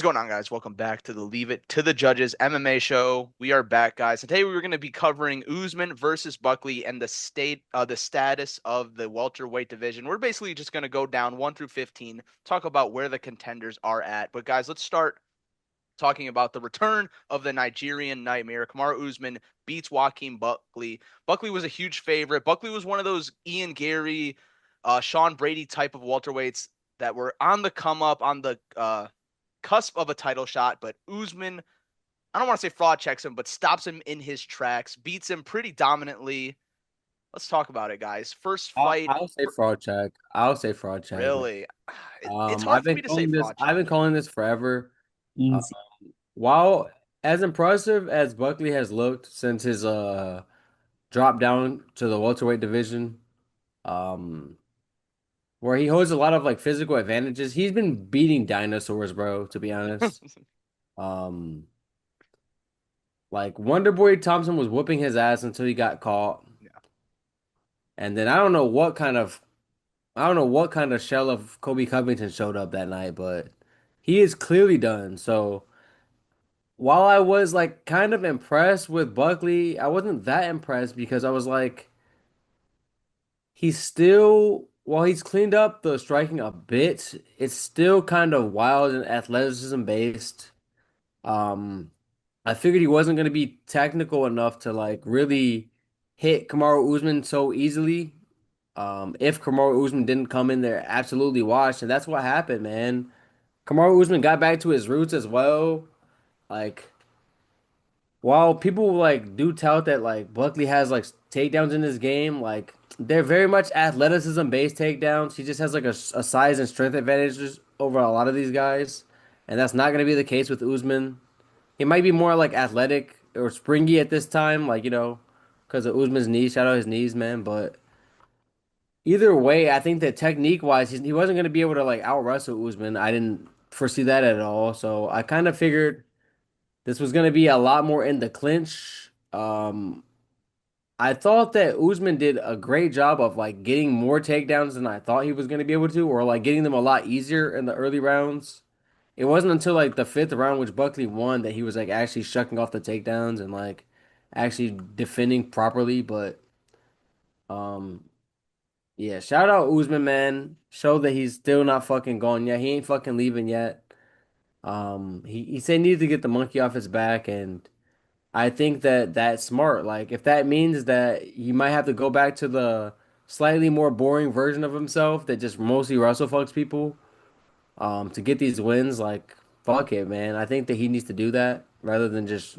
going on, guys? Welcome back to the Leave It to the Judges MMA show. We are back, guys. Today we're going to be covering Usman versus Buckley and the status of the welterweight division. We're basically just going to go down 1 through 15, talk about where the contenders are at. But guys, let's start talking about the return of the Nigerian Nightmare. Kamaru Usman beats Joaquin Buckley. Buckley was a huge favorite. Buckley was one of those Ian Gary, Sean Brady type of welterweights that were on the come up, on the cusp of a title shot, but Usman, I don't want to say fraud checks him, but stops him in his tracks, beats him pretty dominantly. Let's talk about it, guys. First I'll, fight, I'll say fraud check. I'll say fraud check, man. really. It's hard I've for been me to say calling this. fraud I've check. been calling this forever. Uh, Easy. while as impressive as Buckley has looked since his drop down to the welterweight division, um, where he holds a lot of like physical advantages, he's been beating dinosaurs, bro. To be honest, um, like Wonderboy Thompson was whooping his ass until he got caught, Yeah. and then I don't know what kind of shell of Kobe Covington showed up that night, but he is clearly done. So while I was like kind of impressed with Buckley, I wasn't that impressed because I was like, while he's cleaned up the striking a bit, it's still kind of wild and athleticism based. Um, I figured he wasn't going to be technical enough to like really hit Kamaru Usman so easily. If Kamaru Usman didn't come in there absolutely washed, and that's what happened, man. Kamaru Usman got back to his roots as well. Like, while people like do tout that like Buckley has like takedowns in his game, like they're very much athleticism based takedowns. He just has like a size and strength advantage over a lot of these guys, and that's not going to be the case with Usman. He might be more like athletic or springy at this time, like because of Usman's knees. Shout out his knees, man. But either way, I think that technique wise, he wasn't going to be able to like out wrestle Usman. I didn't foresee that at all. So I kind of figured this was going to be a lot more in the clinch. I thought that Usman did a great job of like getting more takedowns than I thought he was going to be able to, or like getting them a lot easier in the early rounds. It wasn't until like the fifth round, which Buckley won, that he was like actually shucking off the takedowns and like actually defending properly. But um, yeah, shout out Usman, man. Show that he's still not fucking gone yet. He ain't fucking leaving yet. He said he needed to get the monkey off his back, and I think that that's smart. Like, if that means that he might have to go back to the slightly more boring version of himself that just mostly wrestle fucks people, to get these wins, like, fuck it, man. I think that he needs to do that rather than just,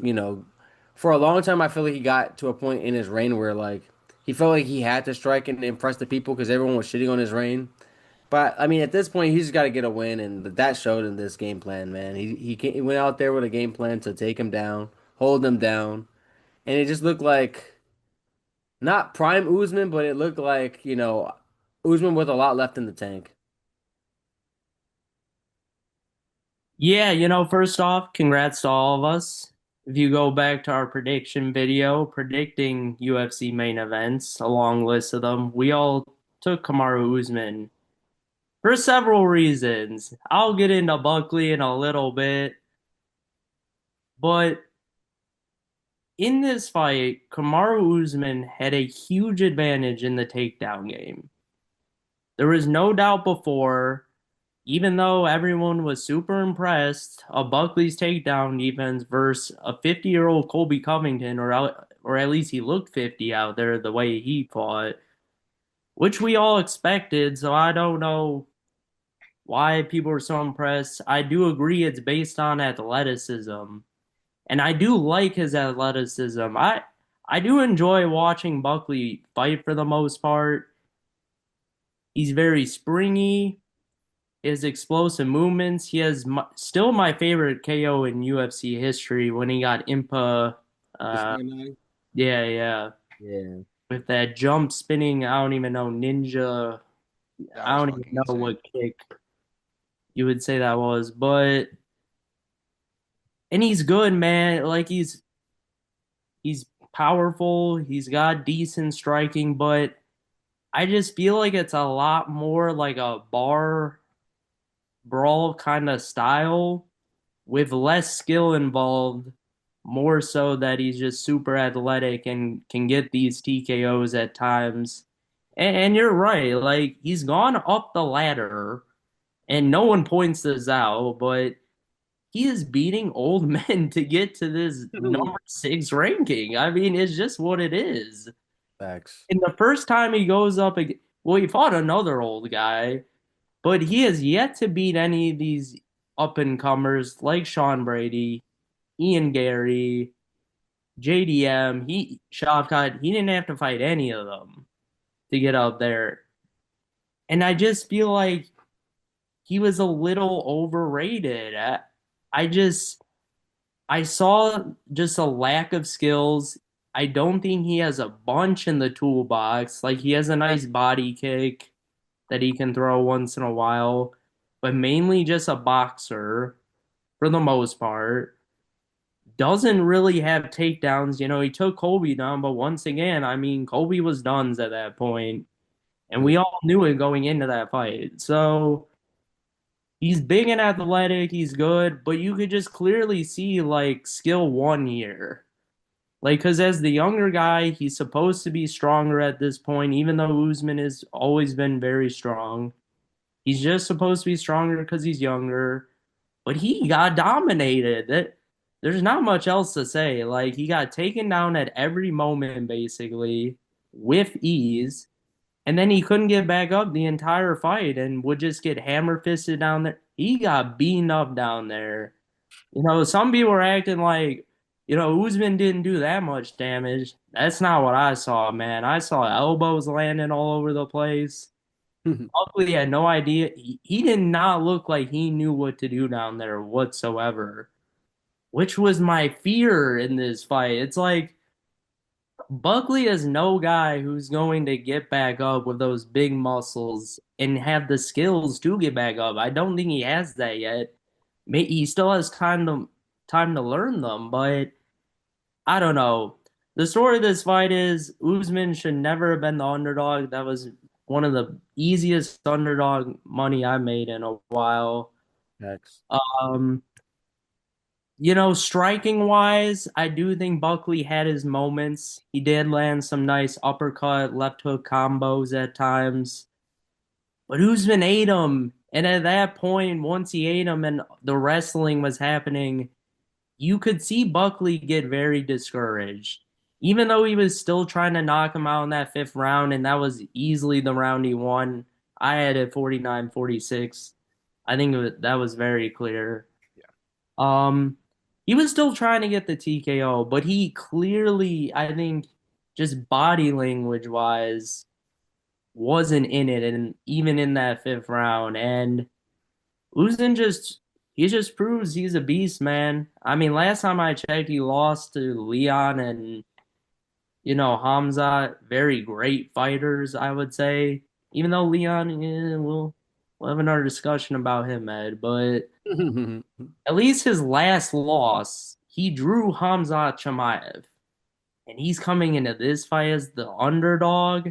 for a long time, I feel like he got to a point in his reign where, like, he felt like he had to strike and impress the people because everyone was shitting on his reign. But I mean, at this point, he's just got to get a win, and that showed in this game plan, man. He went out there with a game plan to take him down, hold him down, and it just looked like not prime Usman, but it looked like, Usman with a lot left in the tank. Yeah, first off, congrats to all of us. If you go back to our prediction video predicting UFC main events, a long list of them, we all took Kamaru Usman for several reasons. I'll get into Buckley in a little bit, but in this fight, Kamaru Usman had a huge advantage in the takedown game. There was no doubt before. Even though everyone was super impressed of Buckley's takedown defense versus a 50-year-old Colby Covington, or at least he looked 50 out there the way he fought, which we all expected. So I don't know why people were so impressed. I do agree it's based on athleticism, and I do like his athleticism. I do enjoy watching Buckley fight for the most part. He's very springy. His explosive movements. He has still my favorite KO in UFC history when he got Impa. Uh, Usman, yeah, yeah, yeah. with that jump spinning. I don't even know ninja. That I was don't even fucking know insane. what kick you would say that was, but and he's good, man. Like he's powerful. He's got decent striking, but I just feel like it's a lot more like a bar brawl kind of style with less skill involved, more so that he's just super athletic and can get these TKOs at times. And you're right, like he's gone up the ladder, and no one points this out, but he is beating old men to get to this number six ranking. I mean, it's just what it is. Facts. And the first time he goes up, well, he fought another old guy, but he has yet to beat any of these up and comers like Sean Brady, Ian Gary, JDM. Shavkat, he didn't have to fight any of them to get up there. And I just feel like he was a little overrated. I just I saw just a lack of skills. I don't think he has a bunch in the toolbox. Like he has a nice body kick that he can throw once in a while, but mainly just a boxer for the most part. Doesn't really have takedowns. He took Colby down, but once again, I mean, Colby was done at that point, and we all knew it going into that fight. So he's big and athletic, he's good, but you could just clearly see like skill one here. Like, because as the younger guy, he's supposed to be stronger at this point, even though Usman has always been very strong. He's just supposed to be stronger because he's younger, but he got dominated. There's not much else to say. Like, he got taken down at every moment, basically, with ease, and then he couldn't get back up the entire fight and would just get hammer fisted down there. He got beaten up down there. Some people were acting like, Usman didn't do that much damage. That's not what I saw, man. I saw elbows landing all over the place. Buckley had no idea. He did not look like he knew what to do down there whatsoever, which was my fear in this fight. It's like Buckley is no guy who's going to get back up with those big muscles and have the skills to get back up. I don't think he has that yet. He still has time to learn them, but I don't know. The story of this fight is Usman should never have been the underdog. That was one of the easiest underdog money I made in a while. Facts. Um, striking wise, I do think Buckley had his moments. He did land some nice uppercut, left hook combos at times. But Usman ate him. And at that point, once he ate him and the wrestling was happening, you could see Buckley get very discouraged. Even though he was still trying to knock him out in that fifth round, and that was easily the round he won. I had it 49-46. I think that was very clear. Yeah. Um, he was still trying to get the TKO, but he clearly, I think, just body language wise, wasn't in it, and even in that fifth round. And Uzin he just proves he's a beast, man. I mean, last time I checked, he lost to Leon and Hamza, very great fighters, I would say. Even though Leon, yeah, we'll have another discussion about him, Ed. But at least his last loss, he drew Hamza Chimaev, and he's coming into this fight as the underdog.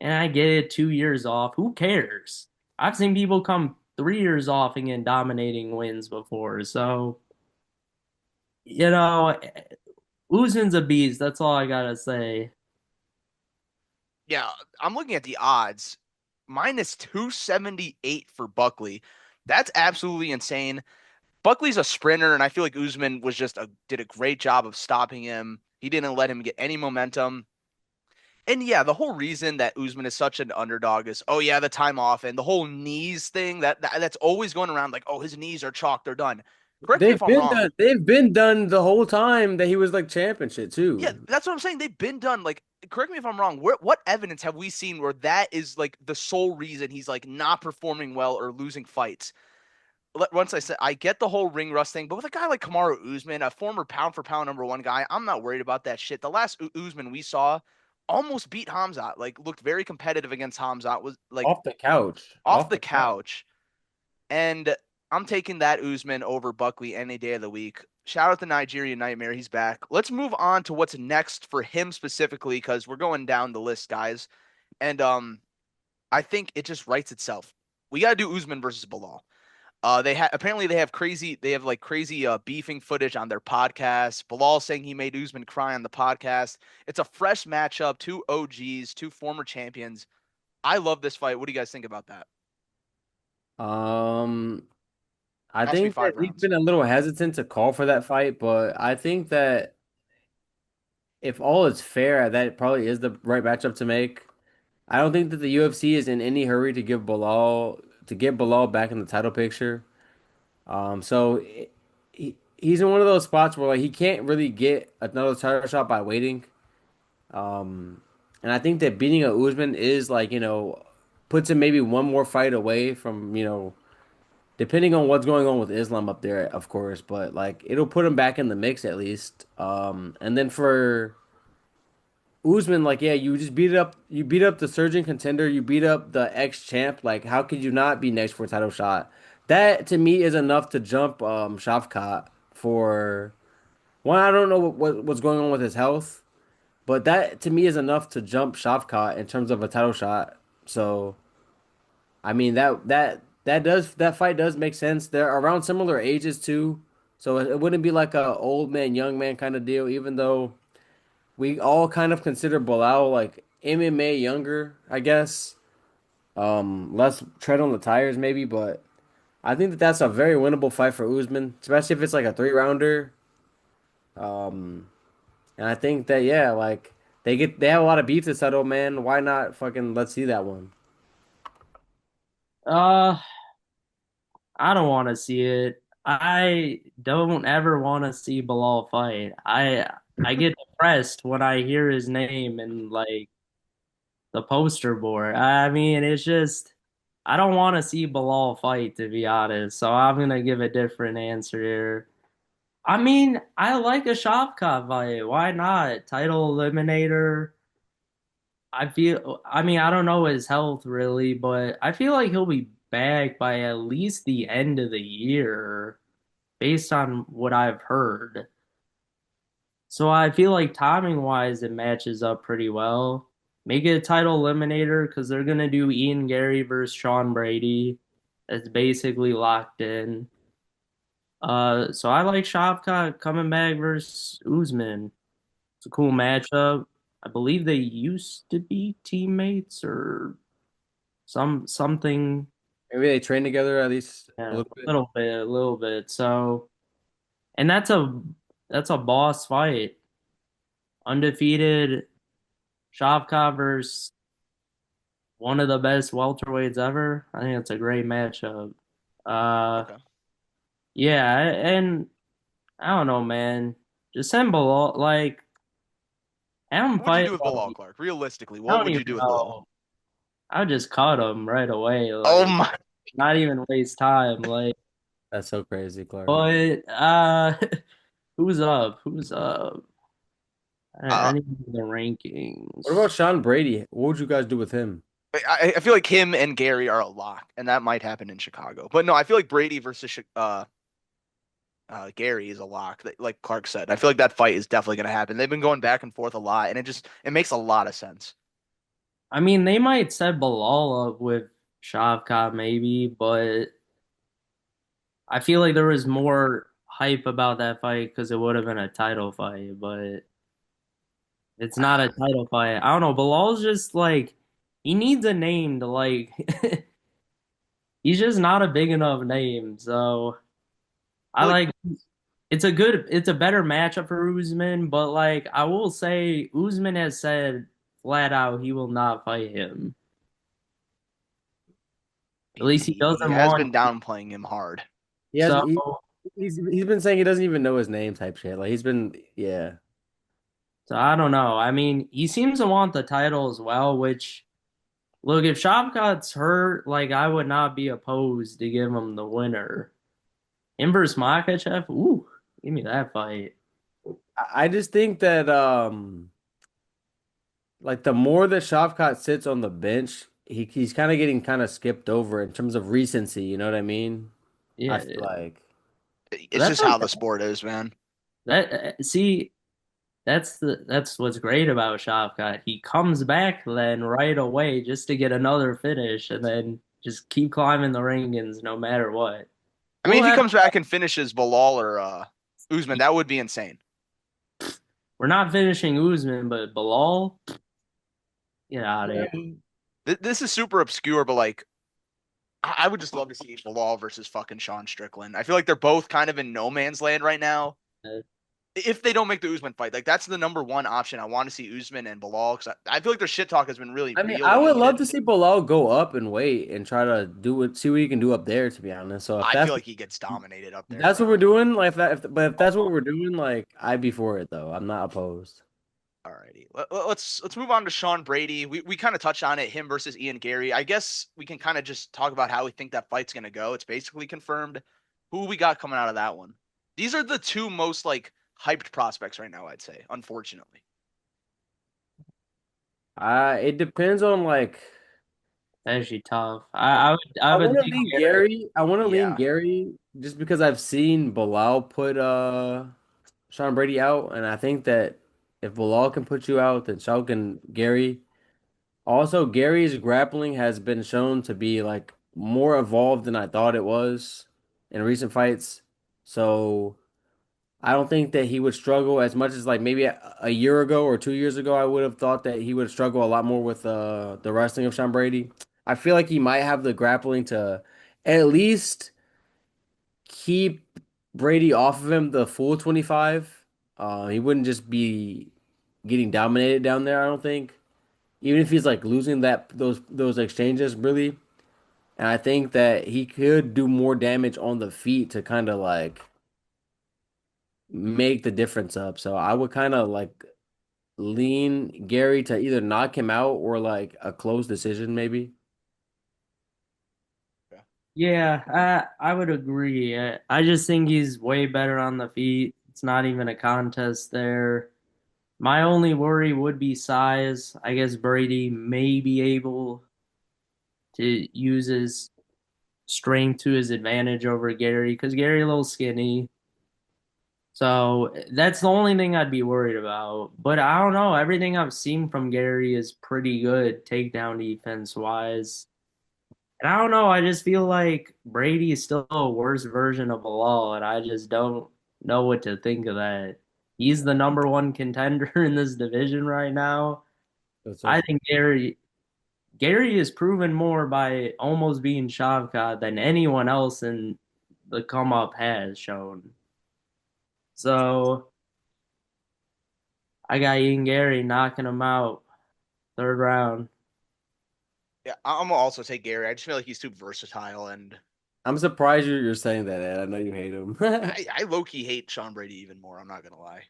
And I get it, 2 years off. Who cares? I've seen people come 3 years off and get dominating wins before. So, you know, Uzin's a beast. That's all I gotta say. Yeah, I'm looking at the odds. Minus 278 for Buckley. That's absolutely insane. Buckley's a sprinter, and I feel like Usman did a great job of stopping him. He didn't let him get any momentum. And yeah, the whole reason that Usman is such an underdog is, oh yeah, the time off and the whole knees thing that's always going around like, oh, his knees are chalked, they're done. Correct me if They've I'm been wrong. done. They've been done the whole time that he was like championship Yeah, too. that's what I'm saying. They've been done. Like, correct me if I'm wrong. What evidence have we seen where that is like the sole reason he's like not performing well or losing fights? Once I said I get the whole ring rust thing, but with a guy like Kamaru Usman, a former pound for pound number one guy, I'm not worried about that shit. The last Usman we saw almost beat Hamzat, like looked very competitive against Hamzat, was like Off the couch. off Off the the couch. couch. And I'm taking that Usman over Buckley any day of the week. Shout out the Nigerian Nightmare. He's back. Let's move on to what's next for him specifically because we're going down the list, guys. And I think it just writes itself. We got to do Usman versus Bilal. Apparently they have like crazy beefing footage on their podcast. Bilal saying he made Usman cry on the podcast. It's a fresh matchup, two OGs, two former champions. I love this fight. What do you guys think about that? Um, I Has to be think that five he's rounds. been a little hesitant to call for that fight, but I think that if all is fair, that probably is the right matchup to make. I don't think that the UFC is in any hurry to give Bilal to get Bilal back in the title picture. So he's in one of those spots where like he can't really get another title shot by waiting. Um, and I think that beating a Usman is like, puts him maybe one more fight away from, depending on what's going on with Islam up there, of course, but like it'll put him back in the mix at least. And then for Usman, like, yeah, you beat up the surging contender, you beat up the ex-champ. Like, how could you not be next for a title shot? That to me is enough to jump Shavkat for one. I don't know what's going on with his health, but that to me is enough to jump Shavkat in terms of a title shot. So I mean that fight does make sense. They're around similar ages too, so it wouldn't be like a old man young man kind of deal. Even though we all kind of consider Bilal like MMA younger, I guess. Less tread on the tires maybe, but I think that that's a very winnable fight for Usman, especially if it's like a three rounder. Um, and I think that yeah, like they have a lot of beef to settle, man. Why not fucking let's see that one? Uh, I don't want to see it. I don't ever want to see Bilal fight. I get depressed when I hear his name and like the poster board. I mean, it's just I don't want to see Bilal fight to be honest. So I'm gonna give a different answer here. I mean, I like a Shavkat fight. Why not? Title eliminator. I mean, I don't know his health really, but I feel like he'll be back by at least the end of the year, based on what I've heard. So I feel like timing wise, it matches up pretty well. Make it a title eliminator because they're gonna do Ian Gary versus Sean Brady. That's basically locked in. So I like Shavkat coming back versus Usman. It's a cool matchup. I believe they used to be teammates or something. Maybe they train together at least a Yeah, little bit. a little bit. So, and that's a boss fight. Undefeated Shavkat versus one of the best welterweights ever. I think it's a great matchup. Uh, Okay. yeah, and I don't know, man. Just send below, like, have him What would you fight. do with Bilal Like, Clark? Realistically, I what don't would even you do with Bilal? know. I would just cut him right away. Oh Like, my. not even waste time. Like, That's so crazy, Clark. but who's up? Who's up? I Uh, need the What about rankings. Sean Brady? What would you guys do with him? I feel like him and Gary are a lock, and that might happen in Chicago. But no, I feel like Brady versus Gary is a lock. Like Clark said, I feel like that fight is definitely going to happen. They've been going back and forth a lot, and it makes a lot of sense. I mean, they might set Bilal up with Shavkat maybe, but I feel like there was more hype about that fight because it would have been a title fight, but it's not a title fight. I don't know. Bilal's just like he needs a name to like. He's just not a big enough name, so I I feel like like. It's a better matchup for Usman, but like I will say, Usman has said flat out he will not fight him. At least he he doesn't has want been to. downplaying him hard. He has So, he's been saying he doesn't even know his name type shit. Like he's been yeah. so I don't know. I mean, he seems to want the title as well, which look, if Shavkat's hurt, like I would not be opposed to give him the winner. Him versus Makhachev, ooh, give me that fight. I just think that like the more that Shavkat sits on the bench, he's kind of getting kind of skipped over in terms of recency, you know what I mean? I Yeah, feel like. It's that's just how okay. the sport is, man. See, that's what's great about Shavkat. He comes back then right away just to get another finish and then just keep climbing the rankings no matter what. I mean, We'll if he have comes back and finishes Bilal or Usman, that would be insane. we're not finishing Usman, but Bilal, get out of here. This is super obscure, but like, I would just love to see Bilal versus fucking Sean Strickland. I feel like they're both kind of in no man's land right now. If they don't make the Usman fight, like that's the number one option. I want to see Usman and Bilal because I feel like their shit talk has been really I mean, real I and would love heated. to see Bilal go up and wait and try to do it, see what he can do up there, to be honest. So if I feel like he gets dominated up there, that's what bro. we're doing, like but if that's what we're doing, like I'd be for it though. I'm not opposed. Alrighty, let's move on to Sean Brady. We kind of touched on it, him versus Ian Gary. I guess we can kind of just talk about how we think that fight's gonna go. It's basically confirmed. Who we got coming out of that one? These are the two most like hyped prospects right now, I'd say. Unfortunately, It depends on like Actually tough. I I would want to think lean Gary. Gary. I want to lean yeah. Gary just because I've seen Bilal put Sean Brady out, and I think that if Bilal can put you out, then so can Gary. Also, Gary's grappling has been shown to be like more evolved than I thought it was in recent fights. So I don't think that he would struggle as much as like maybe a year ago or 2 years ago. I would have thought that he would struggle a lot more with the wrestling of Sean Brady. I feel like he might have the grappling to at least keep Brady off of him the full 25. He wouldn't just be getting dominated down there, I don't think. Even if he's like losing those exchanges, really. And I think that he could do more damage on the feet to kind of like make the difference up. So I would kind of like lean Gary to either knock him out or like a close decision, maybe. Yeah, I would agree. I just think he's way better on the feet. It's not even a contest there. My only worry would be size. I guess Brady may be able to use his strength to his advantage over Gary because Gary a little skinny. So that's the only thing I'd be worried about. But I don't know. Everything I've seen from Gary is pretty good takedown defense wise. And I don't know. I just feel like Brady is still a worse version of Bilal, and I just don't know what to think of that. He's the number one contender in this division right now. I So think Gary is proven more by almost being Shavkat than anyone else in the come up has shown. So I got Ian Gary knocking him out third round. Yeah, I'm gonna also take Gary. I just feel like he's too versatile, and I'm surprised you're saying that, Ed. I know you hate him. I low key hate Sean Brady even more. I'm not gonna lie,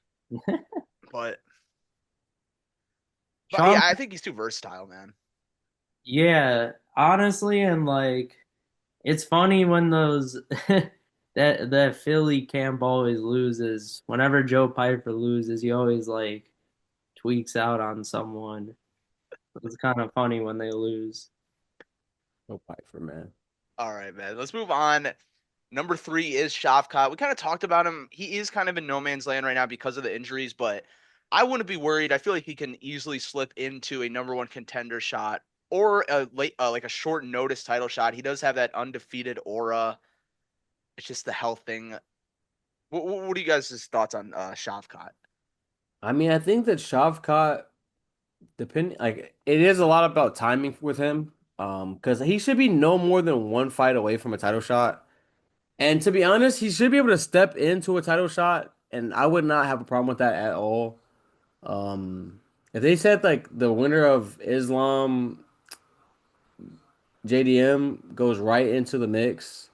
but Sean, yeah, I think he's too versatile, man. yeah, honestly, and like it's funny when those that Philly camp always loses. Whenever Joe Piper loses, he always like tweaks out on someone. It's kind of funny when they lose. No Piper, man. All right, man. Let's move on. Number three is Shavkat. We kind of talked about him. He is kind of in no man's land right now because of the injuries, but I wouldn't be worried. I feel like he can easily slip into a number one contender shot or a late, like a short notice title shot. He does have that undefeated aura. It's just the health thing. What are you guys' thoughts on Shavkat? I mean, I think that Shavkat, depending, like, it is a lot about timing with him. Because he should be no more than one fight away from a title shot. And to be honest, he should be able to step into a title shot, and I would not have a problem with that at all. If they said like the winner of Islam JDM goes right into the mix,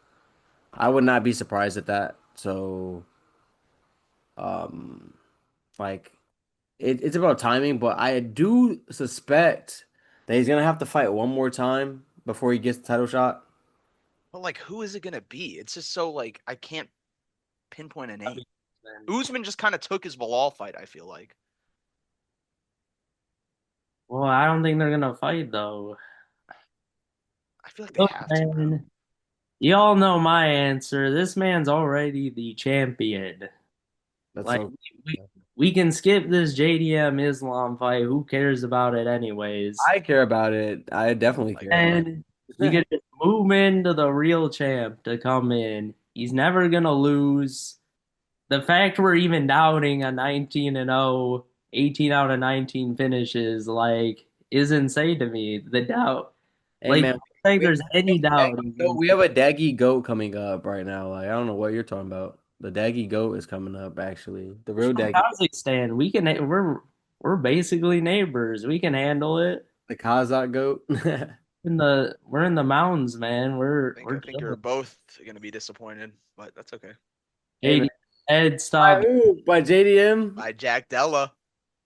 I would not be surprised at that. So, um, like it's about timing, but I do suspect that he's gonna have to fight one more time before he gets the title shot. But like, who is it gonna be? It's just so like I can't pinpoint a name. Usman just kind of took his Bilal fight. I feel like. Well, I don't think they're gonna fight though. I feel like they Look, have to, bro. man, you all know my answer. This man's already the champion. That's Like so. we can skip this JDM Islam fight. Who cares about it anyways? I care about it. I definitely care about And we it. could just move into the real champ to come in. He's never gonna lose. The fact we're even doubting a 19-0, 18 out of 19 finishes, like, is insane to me. The doubt. Hey Like, man, like we there's any doubt. we have a Daggy goat coming up right now. Like I don't know what you're talking about. The Daggy goat is coming up actually. The We're real from Daggy, Kazakhstan. We're basically neighbors. We can handle it. the Kazakh goat. We're in the mountains, man. I We're think you're chilling. both gonna be disappointed, but that's okay. Hey man, JD Ed, by stop. who? By JDM? By Jack Della.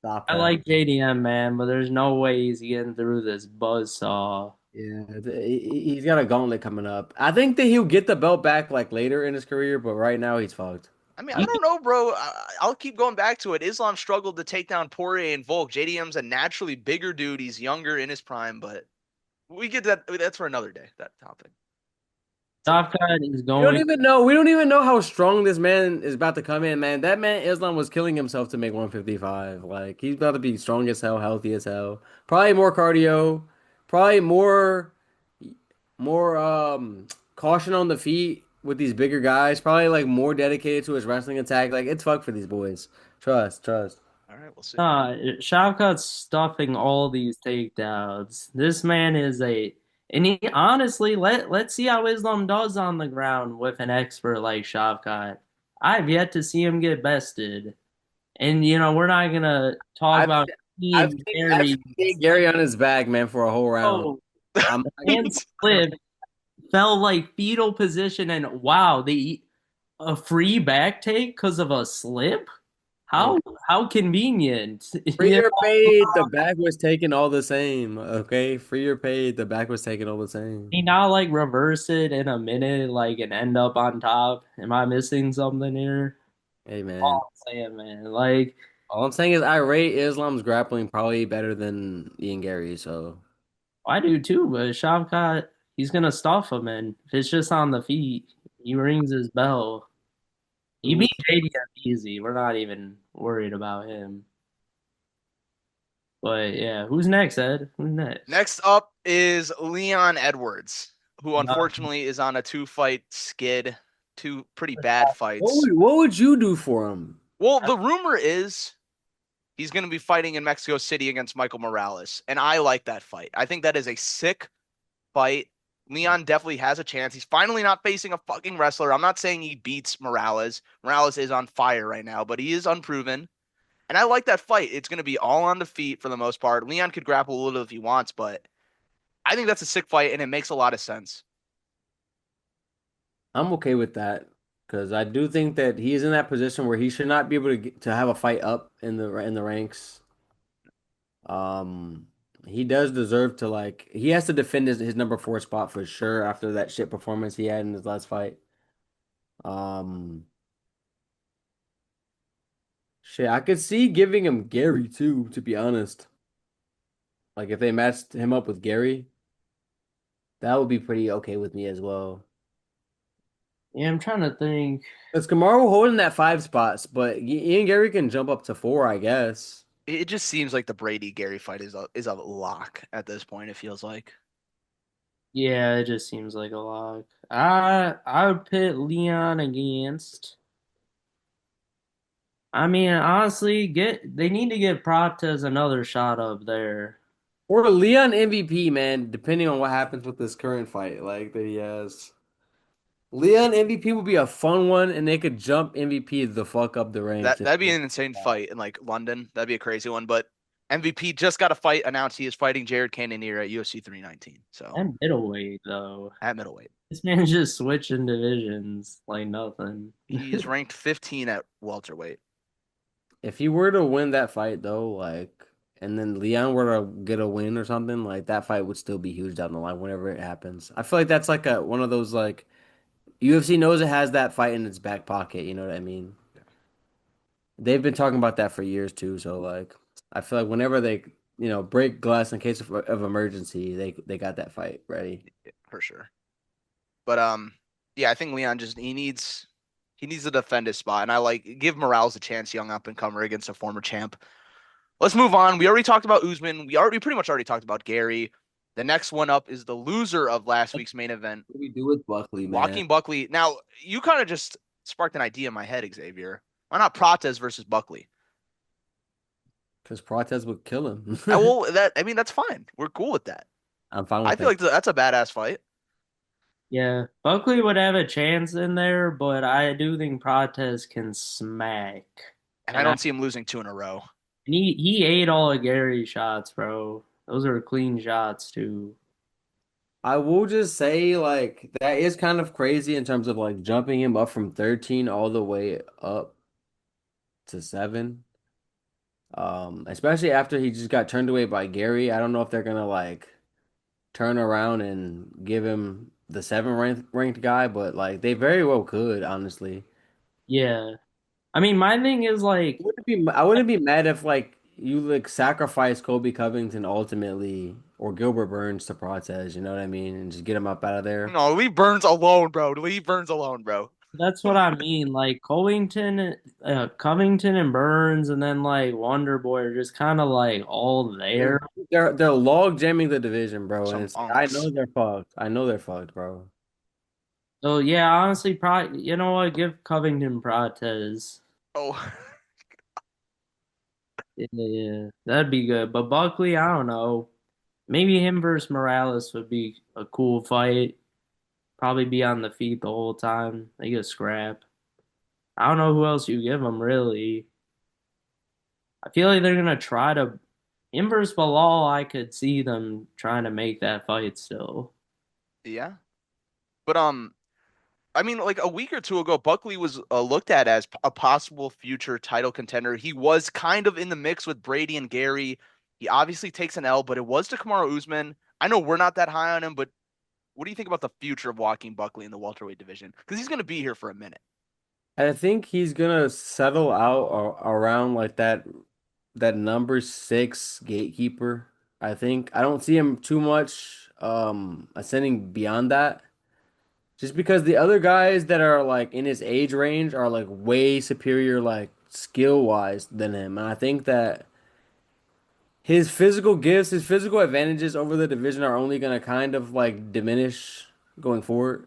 Stop I that. like JDM, man, but there's no way he's getting through this buzzsaw. Yeah, he's got a gauntlet coming up. I think that he'll get the belt back like later in his career, but right now he's fucked. I mean, I He don't know, bro. I'll keep going back to it. Islam struggled to take down Poirier and Volk. JDM's a naturally bigger dude. He's younger in his prime, but we get that. That's for another day. That topic. So Top Gun is We don't going. even know. We don't even know how strong this man is about to come in, man. That man Islam was killing himself to make 155. Like he's about to be strong as hell, healthy as hell. Probably more cardio, probably more caution on the feet with these bigger guys. Probably like more dedicated to his wrestling attack. Like it's fucked for these boys. Trust, trust. all right, we'll see. Shavkat's stuffing all these takedowns. This man is and he honestly let's see how Islam does on the ground with an expert like Shavkat. I've yet to see him get bested, and we're not gonna talk I've about I've Ian seen I've Gary. seen Gary on his back, man, for a whole round. Oh, I'm the man slipped, fell like fetal position, and wow, a free back take because of a slip. hey, How convenient. free or paid, the back was taken all the same. Okay, free or paid, the back was taken all the same. He not like reverse it in a minute, like and end up on top. Am I missing something here? Hey man, All I'm saying, man. Like all I'm saying is I rate Islam's grappling probably better than Ian Gary. So I do too, but Shavkat, he's gonna stuff him, and if it's just on the feet, he rings his bell. He who? beat JDM easy. We're not even worried about him. But yeah, who's next, Ed? Who's next? Next up is Leon Edwards, who No, unfortunately is on a two-fight skid, two pretty bad What fights. would you do for him? Well, the rumor is he's going to be fighting in Mexico City against Michael Morales, and I like that fight. I think that is a sick fight. Leon definitely has a chance. He's finally not facing a fucking wrestler. I'm not saying he beats Morales. Morales is on fire right now, but he is unproven. And I like that fight. It's going to be all on the feet for the most part. Leon could grapple a little if he wants, but I think that's a sick fight, and it makes a lot of sense. I'm okay with that because I do think that he's in that position where he should not be able to have a fight up in the ranks. Um, he does deserve to like he has to defend his number four spot for sure after that shit performance he had in his last fight. Um, shit, I could see giving him Gary too, to be honest. Like if they matched him up with Gary, that would be pretty okay with me as well. yeah, I'm trying to think. Because Kamaru holding that five spots, but Ian Gary can jump up to four, I guess. It just seems like the Brady Gary fight is a lock at this point. It feels like. Yeah, it just seems like a lock. I would pit Leon against. I mean, honestly, they need to get Prates another shot up there. Or Leon MVP, man, depending on what happens with this current fight. Like that he has. Leon MVP would be a fun one, and they could jump MVP the fuck up the ranks. That'd be an insane fight in like London. That'd be a crazy one. But MVP just got a fight announced. He is fighting Jared Cannonier at UFC 319. So And middleweight though. at middleweight, This man's just switching divisions like nothing. he's ranked 15 at welterweight. If he were to win that fight though, like, and then Leon were to get a win or something, like that fight would still be huge down the line whenever it happens. I feel like that's like a one of those like UFC knows it has that fight in its back pocket. You know what I mean? They've been talking about that for years too. So like, I feel like whenever they break glass in case of emergency, they got that fight ready. Yeah, for sure. But yeah, I think Leon just he needs to defend his spot, and I like give Morales a chance, young up and comer against a former champ. Let's move on. We already talked about Usman. We pretty much already talked about Gary. The next one up is the loser of last week's main event, What do we do with Buckley, man? Joaquin Buckley. Now, you kind of just sparked an idea in my head, Xavier. Why not Prates versus Buckley? Because Protez would kill him. Well, I mean, that's fine. We're cool with that. I'm fine I with feel it. like that's a badass fight, Yeah, Buckley would have a chance in there, but I do think Prates can smack. and I And I don't see him losing two in a row. and he ate all of Gary's shots, bro. Those are clean shots too. I will just say, like, that is kind of crazy in terms of like jumping him up from 13 all the way up to 7. Especially after he just got turned away by Gary. I don't know if they're gonna like turn around and give him the 7 ranked guy, but like they very well could, honestly. Yeah. I mean, my thing is like, I wouldn't be mad if like you like sacrifice Kobe Covington ultimately or Gilbert Burns to Protez, you know what I mean? And just get him up out of there. No, leave Burns alone, bro. Leave Burns alone, bro. that's what I mean. Like Covington, Covington and Burns, and then like Wonder Boy are just kind of like all They're there. they're log jamming the division, bro, and Some it's I unks. know they're fucked. I know they're fucked, bro. So yeah, honestly, probably you know what? Give Covington Prates. Oh, Yeah, that'd be good. But Buckley, I don't know. Maybe him versus Morales would be a cool fight. Probably be on the feet the whole time. They get scrap. I don't know who else you give them really. I feel like they're gonna try to him versus Bilal. I could see them trying to make that fight still. yeah. But I mean, like a week or two ago, Buckley was looked at as a possible future title contender. He was kind of in the mix with Brady and Gary. He obviously takes an L, but it was to Kamaru Usman. I know we're not that high on him, but what do you think about the future of Joaquin Buckley in the welterweight division? Because he's going to be here for a minute. I think he's gonna settle out around like that number 6 gatekeeper. I don't see him too much ascending beyond that. Just because the other guys that are like in his age range are like way superior like skill wise than him. And I think that his physical gifts, his physical advantages over the division are only gonna kind of like diminish going forward.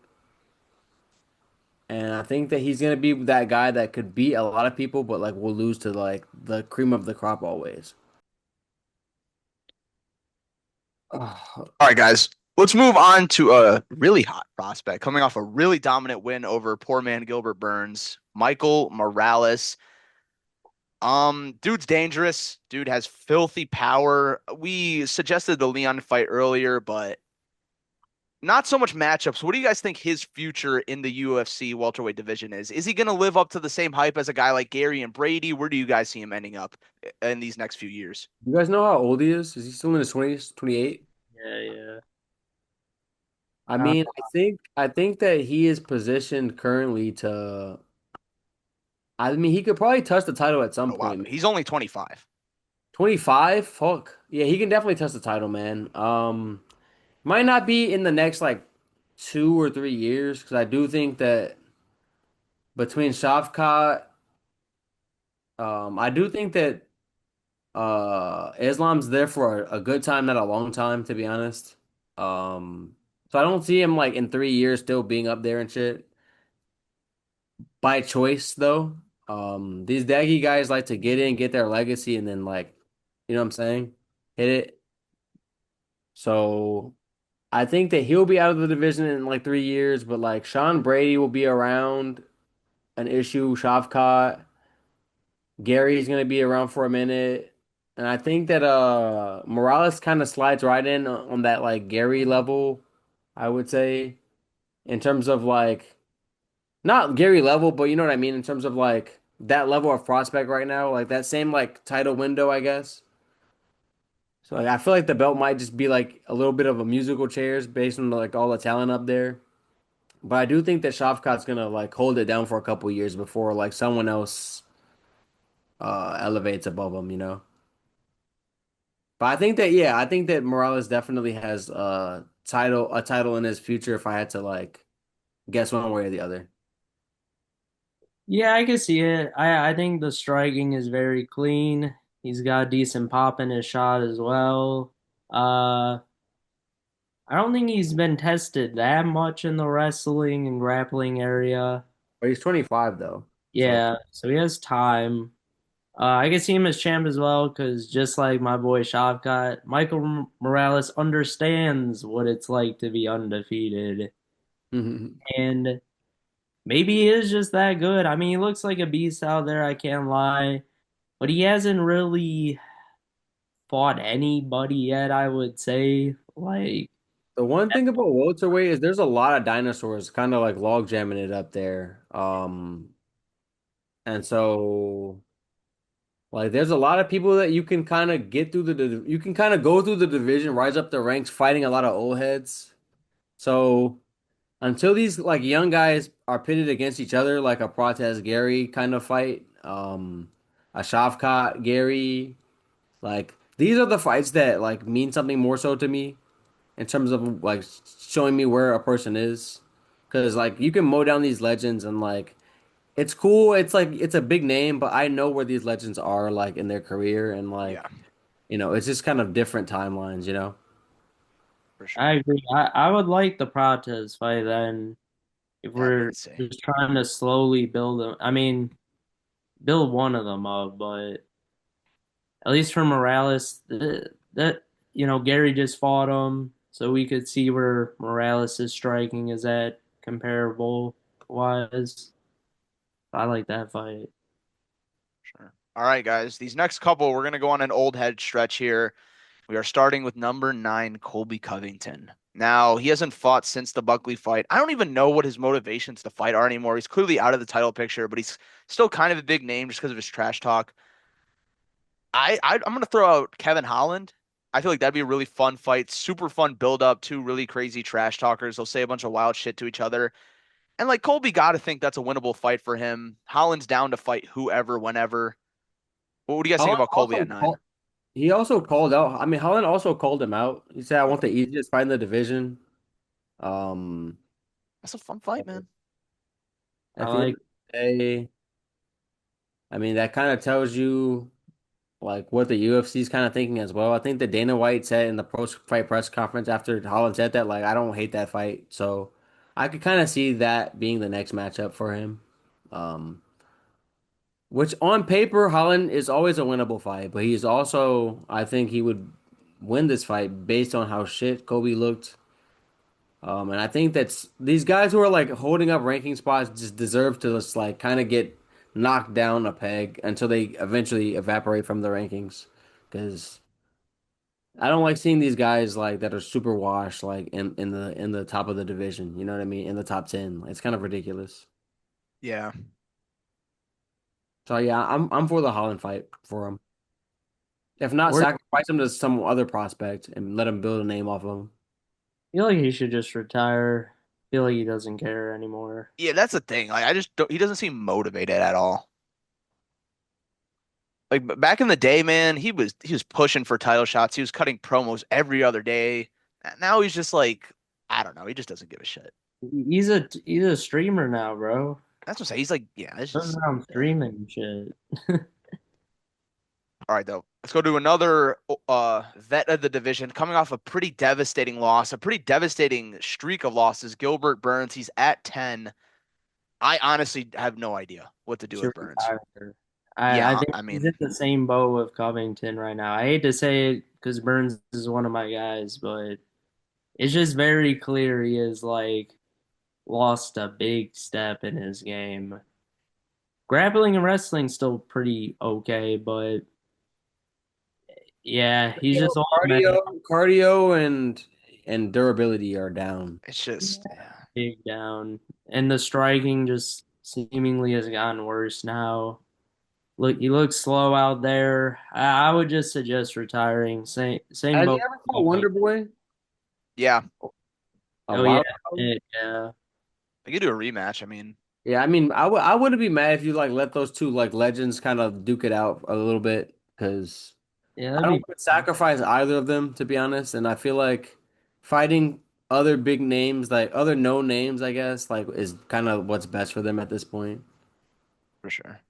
And I think that he's gonna be that guy that could beat a lot of people, but like will lose to like the cream of the crop always. Ugh. All right, guys. Let's move on to a really hot prospect coming off a really dominant win over poor man Gilbert Burns, Michael Morales. Dude's dangerous. Dude has filthy power. We suggested the Leon fight earlier, but not so much matchups. What do you guys think his future in the UFC welterweight division is? Is he going to live up to the same hype as a guy like Gary and Brady? Where do you guys see him ending up in these next few years? You guys know how old he is? Is he still in his 20s, 28? Yeah, yeah. I Uh, mean, I think that he is positioned currently to I mean, he could probably touch the title at some Oh wow, point. he's only 25. 25? Fuck. Yeah, he can definitely touch the title, man. Might not be in the next like 2 or 3 years because I do think that between Shavkat, I do think that Islam's there for a good time, not a long time, to be honest. So I don't see him like in 3 years still being up there and shit. By choice though. These Daggy guys like to get in, get their legacy, and then like, you know what I'm saying? Hit it. So I think that he'll be out of the division in like 3 years, but like Sean Brady will be around an issue. Shavkat, Gary's gonna be around for a minute. And I think that Morales kind of slides right in on that like Gary level, I would say, in terms of like not Gary level, but you know what I mean, in terms of like that level of prospect right now, like that same like title window, I guess. So like, I feel like the belt might just be like a little bit of a musical chairs based on like all the talent up there. But I do think that Shavkat's gonna like hold it down for a couple years before like someone else elevates above him, you know. But I think that yeah, I think that Morales definitely has a title in his future if I had to like guess one way or the other. yeah, I can see it. I think the striking is very clean. He's got a decent pop in his shot as well. Uh, I don't think he's been tested that much in the wrestling and grappling area. But he's 25 though. So Yeah, so he has time. I can see him as champ as well because just like my boy Shavkat, Michael Morales understands what it's like to be undefeated. And maybe he is just that good. I mean, he looks like a beast out there, I can't lie. But he hasn't really fought anybody yet, I would say. Like, the one thing about welterweight is there's a lot of dinosaurs kind of like log jamming it up there. And so like there's a lot of people that you can kind of get through you can kind of go through the division, rise up the ranks, fighting a lot of old heads. So until these like young guys are pitted against each other, like a Protez Gary kind of fight, a Shavkat Gary, like these are the fights that like mean something more so to me in terms of like showing me where a person is. Because like you can mow down these legends and like it's cool. It's like it's a big name, but I know where these legends are like in their career and Yeah, like it's just kind of different timelines, you know. for I sure. agree. I would like the Pratas fight then if That'd be we're insane. just trying to slowly build them. I mean, build one of them up, but at least for Morales, Gary just fought him, so we could see where Morales' striking is at comparable wise. I like that fight. Sure. All right, guys. These next couple, we're gonna go on an old head stretch here. We are starting with number 9, Colby Covington. Now, he hasn't fought since the Buckley fight. I don't even know what his motivations to fight are anymore. He's clearly out of the title picture, but he's still kind of a big name just because of his trash talk. I'm gonna throw out Kevin Holland. I feel like that'd be a really fun fight, super fun build up, two really crazy trash talkers. They'll say a bunch of wild shit to each other. And like Colby got to think that's a winnable fight for him. Holland's down to fight whoever, whenever. What do you guys think Holland about Colby at also 9? called, he also called out. I mean, Holland also called him out. He said, "I Yeah, want the easiest fight in the division." Um, that's a fun fight, man. at I the end of like the day, I mean, that kind of tells you like what the UFC is kind of thinking as well. I think that Dana White said in the post-fight press conference after Holland said that, like, I don't hate that fight. So I could kind of see that being the next matchup for him. Um, which on paper, Holland is always a winnable fight, but he's also, I think he would win this fight based on how shit Kobe looked. And I think that's these guys who are like holding up ranking spots just deserve to just like kind of get knocked down a peg until they eventually evaporate from the rankings. Because I don't like seeing these guys like that are super washed like in the top of the division. You know what I mean? In the top 10. It's kind of ridiculous. Yeah, So yeah, I'm for the Holland fight for him. If not, or sacrifice him to some other prospect and let him build a name off of him. feel like he should just retire. Feel like he doesn't care anymore. yeah, that's the thing. Like, I just don't, he doesn't seem motivated at all. Like back in the day, man, he was pushing for title shots. He was cutting promos every other day. And now he's just like, I don't know. He just doesn't give a shit. He's a streamer now, bro. That's what I'm saying. He's like, yeah, it's Runs just, around yeah. streaming and shit. All right, though. Let's go to another vet of the division coming off a pretty devastating loss, a pretty devastating streak of losses. Gilbert Burns, he's at 10. I honestly have no idea what to do with Should Burns. retire. I Yeah, think I he's in mean, the same boat with Covington right now. I hate to say it because Burns is one of my guys, but it's just very clear he has like lost a big step in his game. Grappling and wrestling still pretty okay, but yeah, he's just automatic Cardio and durability are down. it's just, yeah, big down, and the striking just seemingly has gotten worse now. Look, he looks slow out there. I would just suggest retiring. Same Has he boat. ever fought Wonder Boy yeah. a Oh yeah, while ago? yeah, I could do a rematch. I mean, Yeah, I mean, I wouldn't be mad if you like let those two like legends kind of duke it out a little bit because yeah. I That'd don't be want to sacrifice either of them to be honest, and I feel like fighting other big names, like other known names, I guess, like is kind of what's best for them at this point. for sure.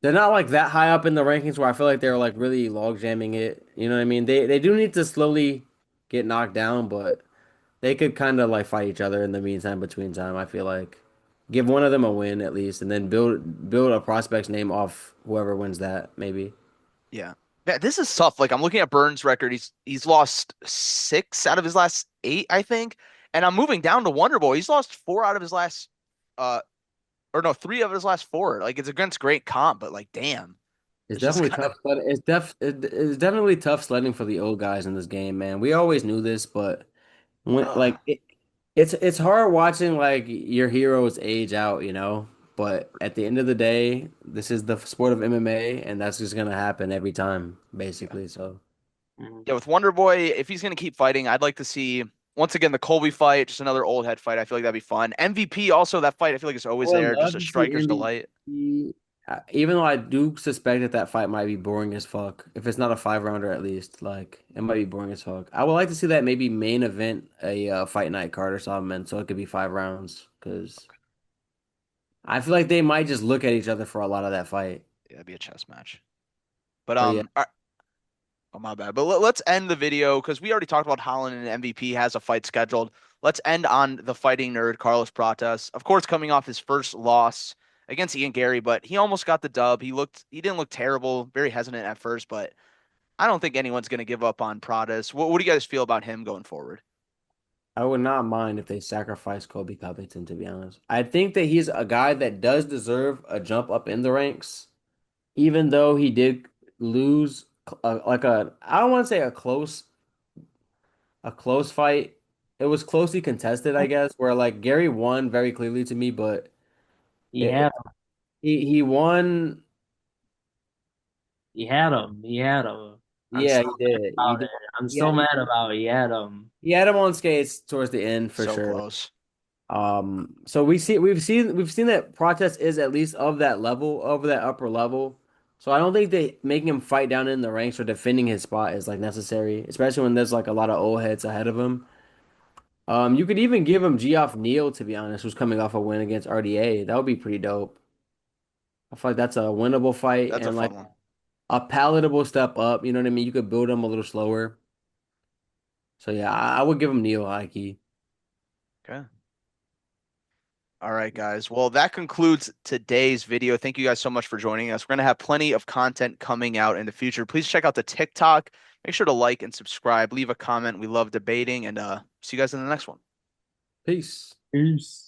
They're not like that high up in the rankings where I feel like they're like really log jamming it. You know what I mean? They do need to slowly get knocked down, but They could kind of like fight each other in the meantime, between time, I feel like. Give one of them a win at least, and then build a prospect's name off whoever wins that, maybe. Yeah. Yeah, this is tough. Like I'm looking at Burns' record. He's lost 6 out of his last 8, I think. And I'm moving down to Wonder Boy. He's lost 4 out of his last uh or no, 3 of his last 4. Like it's against great comp, but like damn. It's It's just definitely kind of tough. But it's definitely tough sledding for the old guys in this game, man. We always knew this, but when uh, it's hard watching like your heroes age out, you know. But at the end of the day, this is the sport of MMA, and that's just gonna happen every time, yeah. basically. So, Mhm. Yeah, with Wonder Boy, if he's gonna keep fighting, I'd like to see once again the Colby fight, just another old head fight. I feel like that'd be fun. MVP also that fight, I feel like it's I always would there, just love a to see striker's delight. MVP. Even though I do suspect that that fight might be boring as fuck, if it's not a 5 rounder at least, like it might be boring as fuck. I would like to see that maybe main event a fight night card or something, so it could be 5 rounds. Because I feel like they might just look at each other for a lot of that fight. Yeah, that'd be a chess match. But But yeah, oh my bad. But let's end the video because we already talked about Holland and MVP has a fight scheduled. Let's end on the fighting nerd Carlos Pratas. Of course, coming off his first loss against Ian Gary, but he almost got the dub. He didn't look terrible, very hesitant at first, but I don't think anyone's going to give up on Pratas. What do you guys feel about him going forward? I would not mind if they sacrifice Kobe Covington, to be honest. I think that he's a guy that does deserve a jump up in the ranks, even though he did lose like I don't want to say a close fight. It was closely contested, I guess, where like Gary won very clearly to me, but He it, had it- he won. he had him. He had him. I'm Yeah, still he mad did. He about did. it. I'm Yeah, still mad about it. He had him. he had him on skates towards the end for So sure. close. So we've seen that Protest is at least of that level, of that upper level. So I don't think that making him fight down in the ranks or defending his spot is like necessary, especially when there's like a lot of old heads ahead of him. You could even give him Geoff Neal, to be honest, who's coming off a win against RDA. That would be pretty dope. I feel like that's a winnable fight That's a and like fun one. a palatable step up. You know what I mean? You could build him a little slower. So yeah, I would give him Neal high key. Okay. All right, guys. Well, that concludes today's video. Thank you guys so much for joining us. We're going to have plenty of content coming out in the future. Please check out the TikTok. Make sure to like and subscribe. Leave a comment. We love debating, and see you guys in the next one. Peace. Peace.